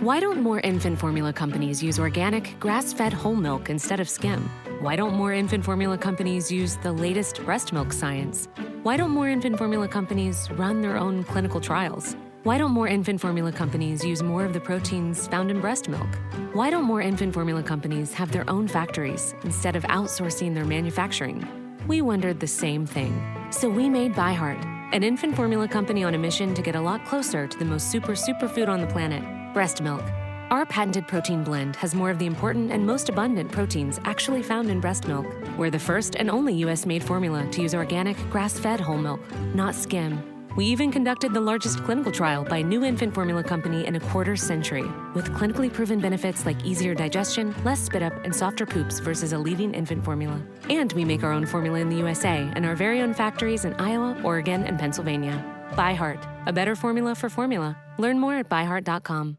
Why don't more infant formula companies use organic, grass-fed whole milk instead of skim? Why don't more infant formula companies use the latest breast milk science? Why don't more infant formula companies run their own clinical trials? Why don't more infant formula companies use more of the proteins found in breast milk? Why don't more infant formula companies have their own factories instead of outsourcing their manufacturing? We wondered the same thing. So we made ByHeart, an infant formula company on a mission to get a lot closer to the most superfood on the planet, breast milk. Our patented protein blend has more of the important and most abundant proteins actually found in breast milk. We're the first and only US-made formula to use organic, grass-fed whole milk, not skim. We even conducted the largest clinical trial by a new infant formula company in a quarter century, with clinically proven benefits like easier digestion, less spit up, and softer poops versus a leading infant formula. And we make our own formula in the USA and our very own factories in Iowa, Oregon, and Pennsylvania. ByHeart, a better formula for formula. Learn more at byheart.com.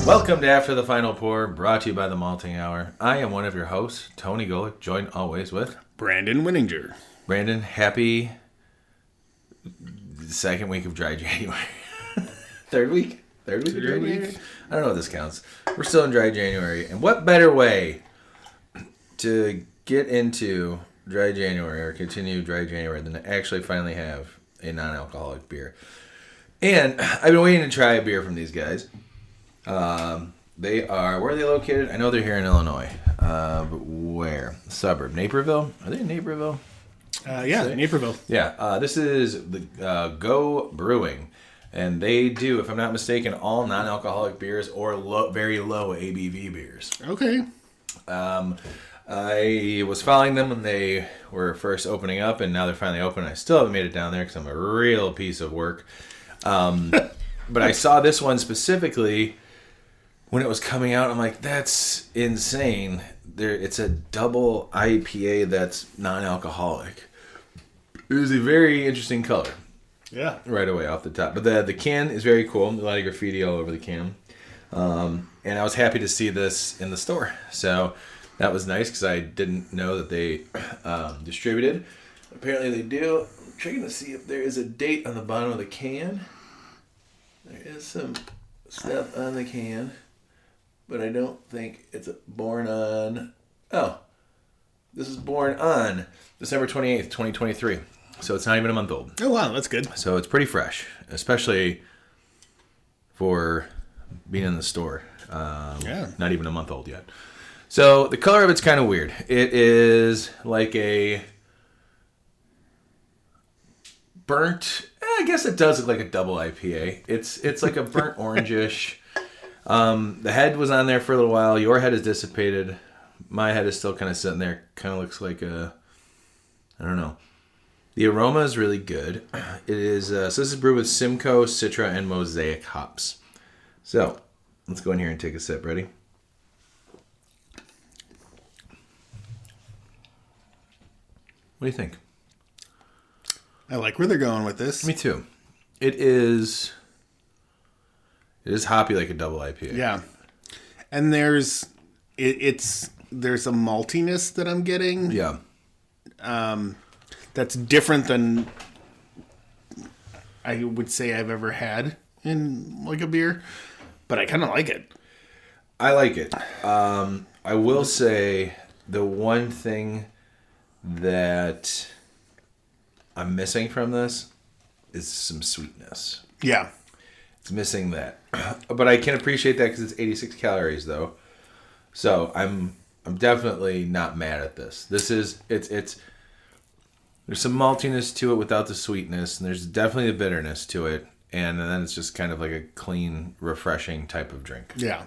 Welcome to After the Final Pour, brought to you by the Malting Hour. I am one of your hosts, Tony Golick, joined always with Brandon Winninger. Brandon, happy second week of dry January. Third week of dry January? I don't know if this counts. We're still in dry January. And what better way to get into dry January or continue dry January than to actually finally have a non-alcoholic beer. And I've been waiting to try a beer from these guys. Where are they located? I know they're here in Illinois. But where? Suburb. Naperville? Are they in Naperville? Naperville. Yeah. This is the Go Brewing. And they do, if I'm not mistaken, all non-alcoholic beers or very low ABV beers. Okay. I was following them when they were first opening up, and now they're finally open. I still haven't made it down there because I'm a real piece of work. But I saw this one specifically when it was coming out. I'm like, that's insane. It's a double IPA that's non-alcoholic. It was a very interesting color. Yeah. Right away off the top. But the can is very cool. A lot of graffiti all over the can. And I was happy to see this in the store. So that was nice because I didn't know that they distributed. Apparently they do. I'm checking to see if there is a date on the bottom of the can. There is some stuff on the can, but I don't think it's born on... Oh, this is born on December 28th, 2023. So it's not even a month old. Oh, wow, that's good. So it's pretty fresh, especially for being in the store. Not even a month old yet. So the color of it's kind of weird. It is like a burnt... I guess it does look like a double IPA. It's like a burnt orangish. The head was on there for a little while. Your head is dissipated. My head is still kind of sitting there. Kind of looks like I don't know. The aroma is really good. It is so this is brewed with Simcoe, Citra, and Mosaic hops. So let's go in here and take a sip. Ready? What do you think? I like where they're going with this. Me too. It is hoppy like a double IPA. Yeah. And there's a maltiness that I'm getting. Yeah. That's different than I would say I've ever had in like a beer, but I kind of like it. I like it. I will say the one thing that I'm missing from this is some sweetness. Yeah. It's missing that. But I can appreciate that because it's 86 calories though. So I'm definitely not mad at this. It's there's some maltiness to it without the sweetness, and there's definitely a bitterness to it, and then it's just kind of like a clean, refreshing type of drink. Yeah.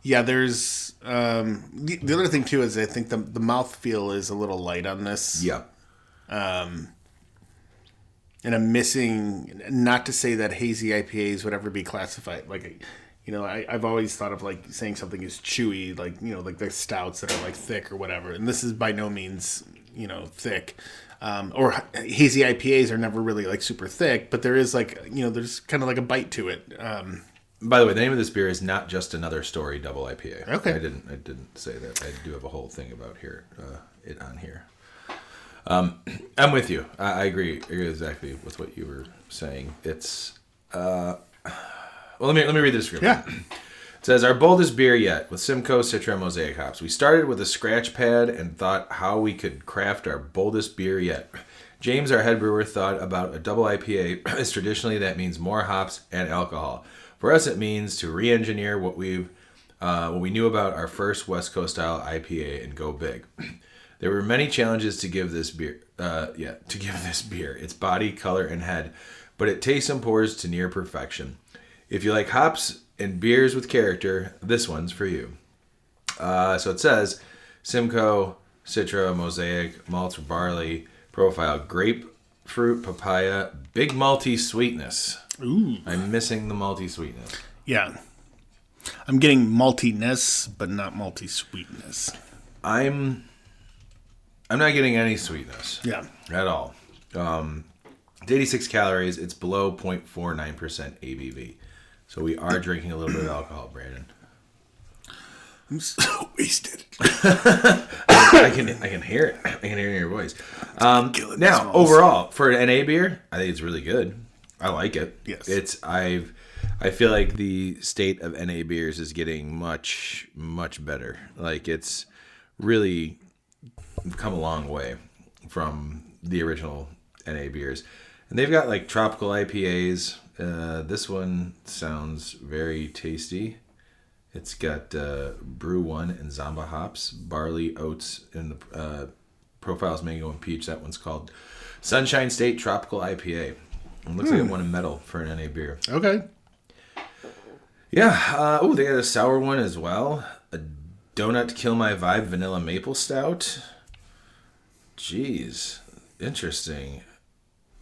Yeah, there's the other thing too is I think the mouthfeel is a little light on this. Yeah. And I'm missing, not to say that hazy IPAs would ever be classified. Like, I've always thought of like saying something is chewy, like, like the stouts that are like thick or whatever. And this is by no means, thick. Or hazy IPAs are never really like super thick, but there is like, there's kind of like a bite to it. By the way, the name of this beer is Not Just Another Story Double IPA. Okay. I didn't say that. I do have a whole thing about it on here. I'm with you. I agree exactly with what you were saying. It's well, let me read the description. Yeah. It says, our boldest beer yet with Simcoe, Citra, Mosaic hops. We started with a scratch pad and thought how we could craft our boldest beer yet. James, our head brewer, thought about a double IPA as traditionally that means more hops and alcohol. For us, it means to re-engineer what we knew about our first West Coast Style IPA and go big. There were many challenges to give this beer, its body, color, and head, but it tastes and pours to near perfection. If you like hops and beers with character, this one's for you. So it says, Simcoe, Citra, Mosaic, malts, barley, profile, grapefruit, papaya, big malty sweetness. Ooh. I'm missing the malty sweetness. Yeah. I'm getting maltiness, but not malty sweetness. I'm not getting any sweetness. Yeah. At all. It's 86 calories. It's below 0.49% ABV. So we are drinking a little bit of alcohol, Brandon. I'm so wasted. I can hear it. I can hear it in your voice. Now, overall, for an NA beer, I think it's really good. I like it. Yes. I feel like the state of NA beers is getting much, much better. Like, it's really come a long way from the original NA beers. And they've got like tropical IPAs. This one sounds very tasty. It's got Brew 1 and Zamba hops, barley, oats, and the profiles mango and peach. That one's called Sunshine State Tropical IPA. It looks like it won a medal for an NA beer. Okay. Yeah. They got a sour one as well. A Donut Kill My Vibe Vanilla Maple Stout. Jeez. Interesting.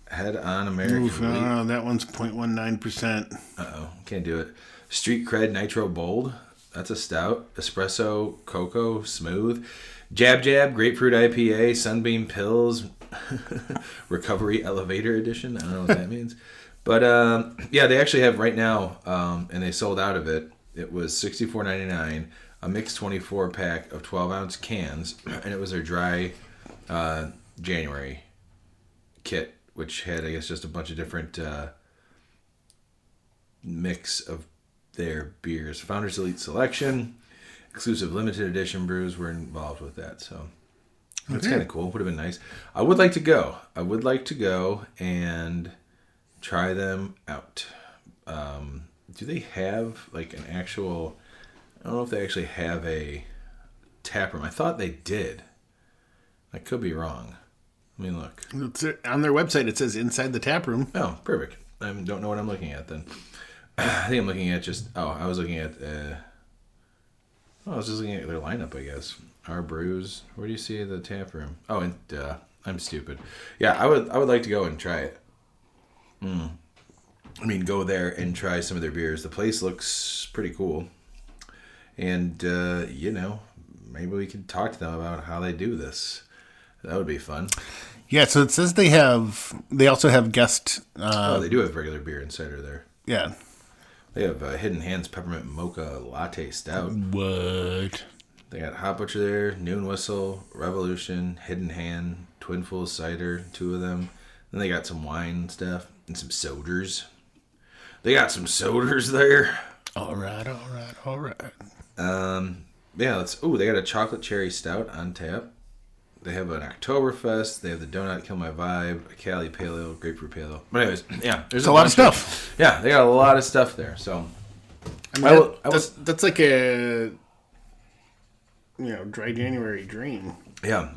Head on American Wheat. That one's 0.19%. Uh-oh. Can't do it. Street Cred Nitro Bold. That's a stout. Espresso Cocoa Smooth. Jab Jab Grapefruit IPA. Sunbeam Pills. Recovery Elevator Edition. I don't know what that means. But, yeah, they actually have right now, and they sold out of it. It was $64.99, a mixed 24 pack of 12-ounce cans, and it was their dry January kit, which had, I guess, just a bunch of different mix of their beers. Founders Elite Selection, exclusive limited edition brews were involved with that, so that's kind of cool. Would have been nice. I would like to go. And try them out. Do they have like an actual... I don't know if they actually have a tap room. I thought they did. I could be wrong. Let me look. On their website, it says inside the tap room. Oh, perfect. I don't know what I'm looking at then. I think I'm looking at just... I was looking at... I was just looking at their lineup, I guess. Our brews. Where do you see the tap room? Oh, and I'm stupid. Yeah, I would like to go and try it. I mean, go there and try some of their beers. The place looks pretty cool. And, maybe we could talk to them about how they do this. That would be fun. Yeah, so it says they also have guest... they do have regular beer and cider there. Yeah. They have Hidden Hands Peppermint Mocha Latte Stout. What? They got Hot Butcher there, Noon Whistle, Revolution, Hidden Hand, Twin Full Cider, 2 of them. Then they got some wine stuff and some soders. They got some soders there. All right. Yeah, they got a chocolate cherry stout on tap. They have an Oktoberfest. They have the Donut Kill My Vibe, a Cali Pale Ale, Grapefruit Pale Ale. But anyways, yeah, there's a lot of stuff. Yeah, they got a lot of stuff there. So, that's like a dry January dream. Yeah,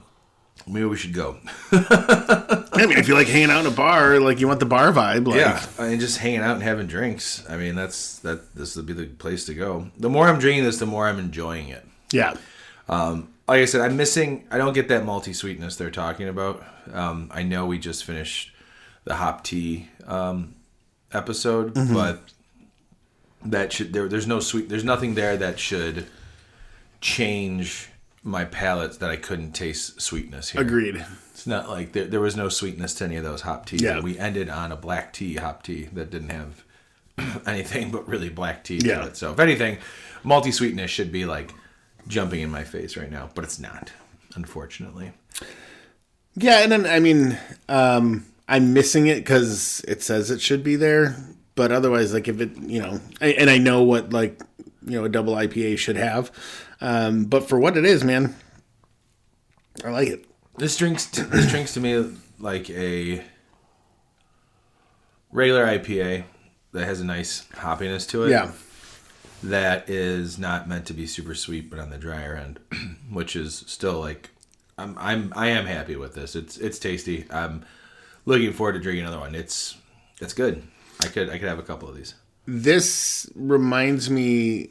Maybe we should go. I mean, if you like hanging out in a bar, like you want the bar vibe, like Yeah, I mean, just hanging out and having drinks. I mean, this would be the place to go. The more I'm drinking this, the more I'm enjoying it. yeah. Like I said, I don't get that malty sweetness they're talking about. I know we just finished the hop tea episode, but there's nothing there that should change my palate that I couldn't taste sweetness here. Agreed. It's not like there was no sweetness to any of those hop teas. Yeah. We ended on a black tea hop tea that didn't have anything but really black tea to it. So if anything, malty sweetness should be like jumping in my face right now, but it's not, unfortunately. Yeah, and then I mean, I'm missing it because it says it should be there, but otherwise, like if it, and I know what like a double IPA should have, but for what it is, man, I like it. This drinks to me like a regular IPA that has a nice hoppiness to it. Yeah. That is not meant to be super sweet, but on the drier end, which is still like, I am happy with this. It's tasty. I'm looking forward to drinking another one. It's good. I could have a couple of these. This reminds me,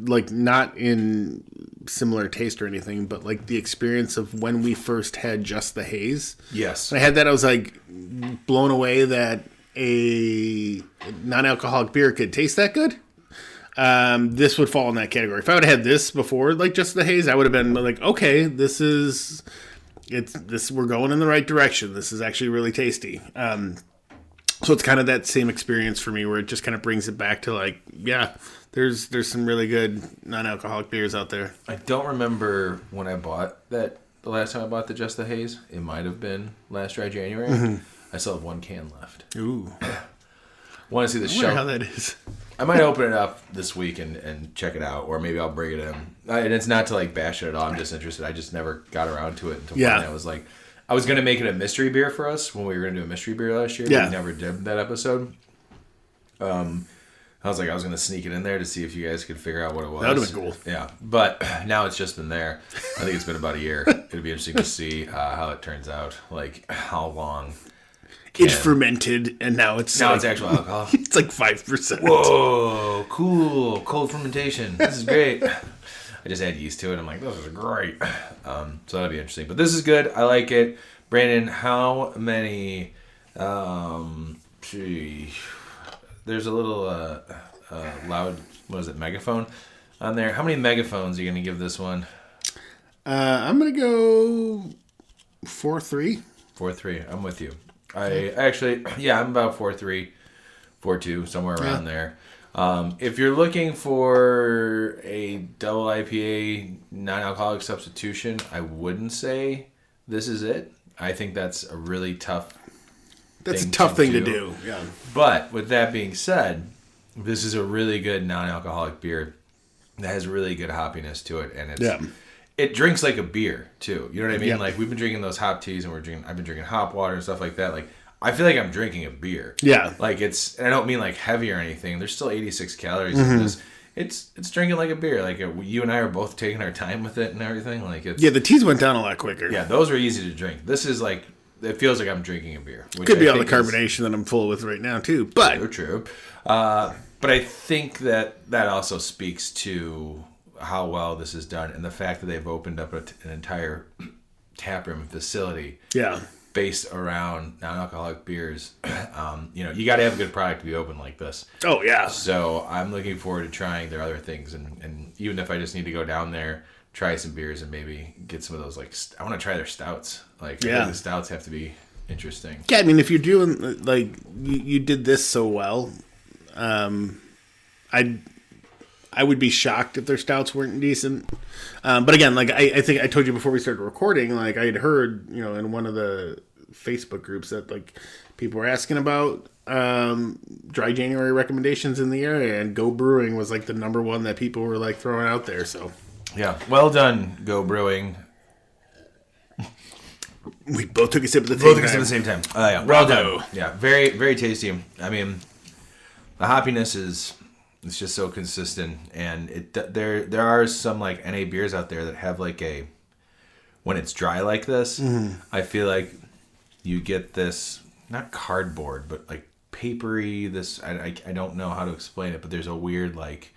like, not in similar taste or anything, but like the experience of when we first had just the haze. Yes. When I had that, I was like blown away that a non-alcoholic beer could taste that good. This would fall in that category. If I would have had this before, like just the haze, I would have been like, okay, we're going in the right direction. This is actually really tasty. So it's kind of that same experience for me where it just kind of brings it back to like, yeah, there's some really good non-alcoholic beers out there. I don't remember when I bought that. The last time I bought the Just the Haze, it might have been last dry January. Mm-hmm. I still have one can left. Ooh. Want to see the I wonder shelf? how that is. I might open it up this week and check it out, or maybe I'll bring it in. And it's not to like bash it at all. I'm just interested. I just never got around to it until finally I was like, I was going to make it a mystery beer for us when we were going to do a mystery beer last year. Yeah. We never did that episode. I was like, I was going to sneak it in there to see if you guys could figure out what it was. That would have been cool. Yeah. But now it's just been there. I think it's been about a year. It'd be interesting to see how it turns out. Like, how long. It's fermented, and now it's actual alcohol. It's like 5%. Whoa, cool. Cold fermentation. This is great. I just add yeast to it. I'm like, this is great. So that'll be interesting. But this is good. I like it. Brandon, how many... there's a little loud, what is it, megaphone on there. How many megaphones are you going to give this one? I'm going to go 4.3. 4.3. I'm with you. I'm about 4.3, 4.2, somewhere around there. If you're looking for a double IPA non-alcoholic substitution, I wouldn't say this is it. I think that's a really tough That's a tough thing to do. Yeah. But with that being said, this is a really good non-alcoholic beer that has really good hoppiness to it, and it drinks like a beer too. You know what I mean? Yeah. Like we've been drinking those hop teas, and I've been drinking hop water and stuff like that. Like I feel like I'm drinking a beer. Yeah. Like and I don't mean like heavy or anything. There's still 86 calories in this. It's drinking like a beer. Like you and I are both taking our time with it and everything. Like the teas went down a lot quicker. Yeah, those are easy to drink. This is like, it feels like I'm drinking a beer. Which Could be all the carbonation that I'm full with right now too. But true. But I think that also speaks to how well this is done and the fact that they've opened up an entire taproom facility. Yeah. Based around non-alcoholic beers. You got to have a good product to be open like this. Oh, yeah. So I'm looking forward to trying their other things. And even if I just need to go down there, try some beers and maybe get some of those, like, I want to try their stouts. Like, I think the stouts have to be interesting. Yeah, I mean, if you're doing, like, you did this so well, I would be shocked if their stouts weren't decent. But again, like I think I told you before we started recording, like I had heard, in one of the Facebook groups that like people were asking about dry January recommendations in the area, and Go Brewing was like the number one that people were like throwing out there. So yeah, well done, Go Brewing. We both took a sip at the same time. Yeah, well done. Yeah, very very tasty. I mean, the hoppiness is. It's just so consistent, and there are some like NA beers out there that have like a when it's dry like this, I feel like you get this, not cardboard, but like papery, this, I don't know how to explain it, but there's a weird like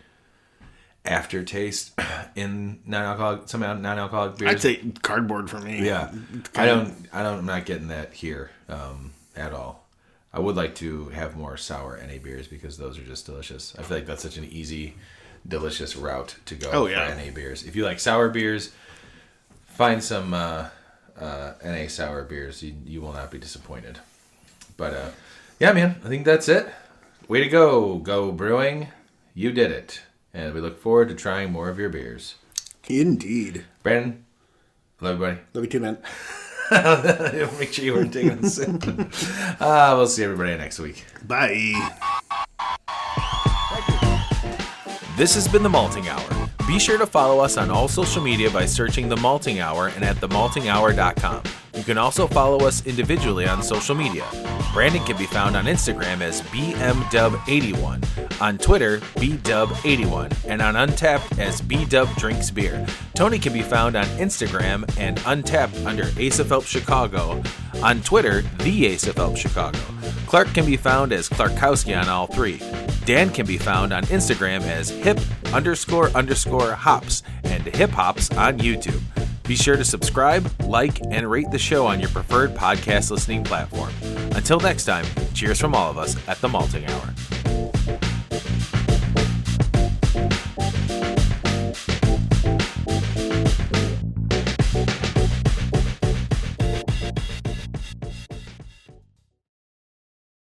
aftertaste in some non-alcoholic beers. I'd say cardboard for me. Yeah. I'm not getting that here at all. I would like to have more sour NA beers because those are just delicious. I feel like that's such an easy, delicious route to go for NA beers. If you like sour beers, find some NA sour beers. You will not be disappointed. But yeah, man, I think that's it. Way to go. Go Brewing. You did it. And we look forward to trying more of your beers. Indeed. Brandon, love you, buddy. Love you too, man. Make sure you weren't taking a sip. We'll see everybody next week. Bye. This has been The Malting Hour. Be sure to follow us on all social media by searching The Malting Hour and at themaltinghour.com. You can also follow us individually on social media. Brandon can be found on Instagram as BMDub81, on Twitter, BDub81, and on Untapped as BDubDrinksBeer. Tony can be found on Instagram and Untapped under Ace of Help Chicago, on Twitter, The Ace of Help Chicago. Clark can be found as Clarkowski on all three. Dan can be found on Instagram as hip__hops and hip hops on YouTube. Be sure to subscribe, like, and rate the show on your preferred podcast listening platform. Until next time, cheers from all of us at The Malting Hour.